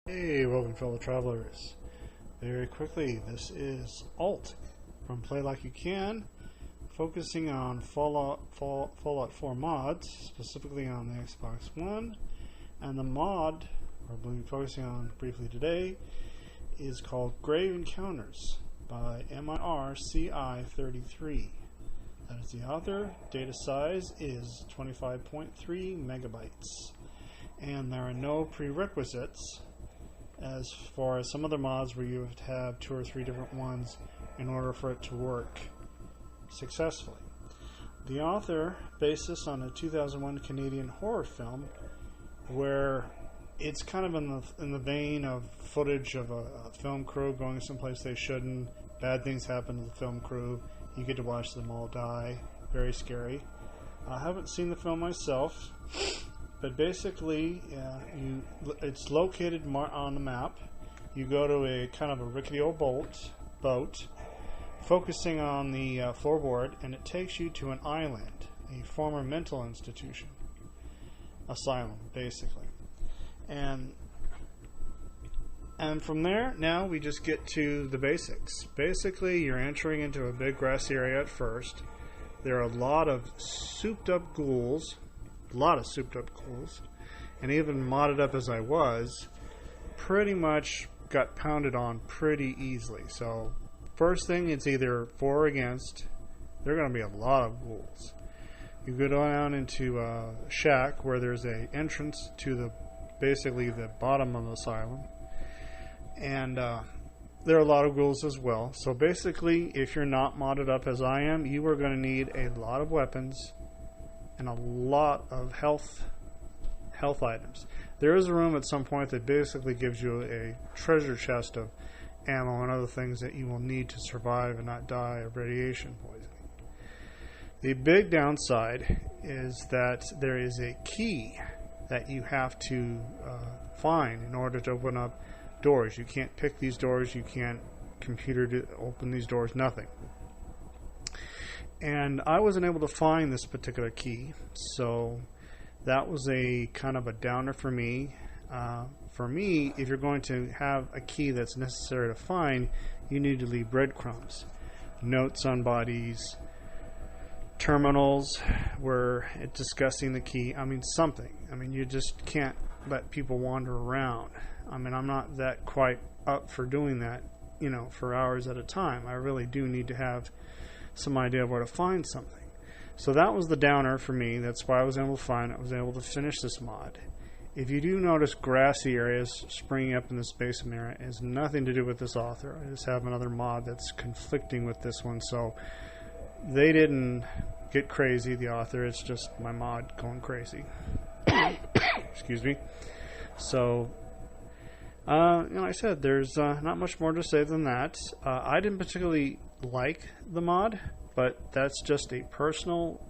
Hey, welcome fellow travelers. Very quickly, this is Alt from Play Like You Can, focusing on Fallout 4 mods, specifically on the Xbox One. And the mod we'll be focusing on briefly today is called Grave Encounters by MIRCI33. That is the author. Data size is 25.3 megabytes. And there are no prerequisites as far as some other mods where you have to have 2 or 3 different ones in order for it to work successfully. The author based this on a 2001 Canadian horror film where it's kind of in the vein of footage of a film crew going someplace they shouldn't. Bad things happen to the film crew. You get to watch them all die. Very scary. I haven't seen the film myself, but basically it's located on the map. You go to a kind of a rickety old boat focusing on the floorboard, and it takes you to an island, a former mental institution, asylum basically. And from there, now we just get to the basics. Basically, you're entering into a big grassy area at first. There are a lot of souped up ghouls, and even modded up as I was, pretty much got pounded on pretty easily. So first thing, it's either for or against. There are going to be a lot of ghouls. You go down into a shack where there's a entrance to basically the bottom of the asylum, and there are a lot of ghouls as well. So basically, if you're not modded up as I am, you are going to need a lot of weapons and a lot of health items. There is a room at some point that basically gives you a treasure chest of ammo and other things that you will need to survive and not die of radiation poisoning. The big downside is that there is a key that you have to find in order to open up doors. You can't pick these doors, you can't computer to open these doors, nothing. And I wasn't able to find this particular key, so that was a kind of a downer for me. For me, if you're going to have a key that's necessary to find, you need to leave breadcrumbs, notes on bodies, terminals where it's discussing the key. I mean, something. I mean, you just can't let people wander around. I mean, I'm not that quite up for doing that, for hours at a time. I really do need to have some idea of where to find something. So that was the downer for me. That's why I was able to find it. I was able to finish this mod. If you do notice grassy areas springing up in this basement area, it has nothing to do with this author. I just have another mod that's conflicting with this one. So they didn't get crazy, the author. It's just my mod going crazy. Excuse me. So, like I said, there's not much more to say than that. I didn't particularly like the mod, but that's just a personal,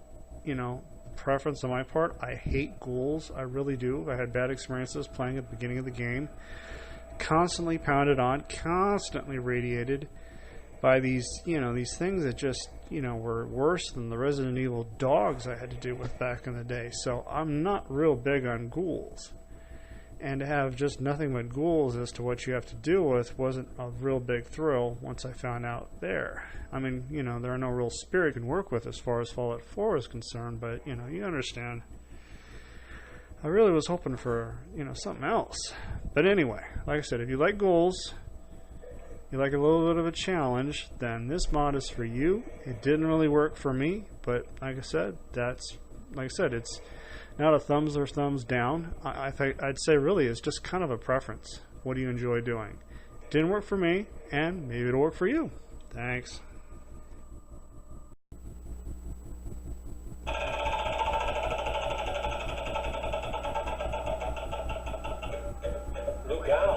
preference on my part. I hate ghouls. I really do. I had bad experiences playing at the beginning of the game. Constantly pounded on, constantly radiated by these things that just, were worse than the Resident Evil dogs I had to deal with back in the day. So I'm not real big on ghouls. And to have just nothing but ghouls as to what you have to deal with wasn't a real big thrill once I found out there. I mean, there are no real spirit you can work with as far as Fallout 4 is concerned, but, you understand. I really was hoping for, something else. But anyway, like I said, if you like ghouls, you like a little bit of a challenge, then this mod is for you. It didn't really work for me, but like I said, it's not a thumbs or thumbs down. I'd say really it's just kind of a preference. What do you enjoy doing? It didn't work for me, and maybe it'll work for you. Thanks. Look out!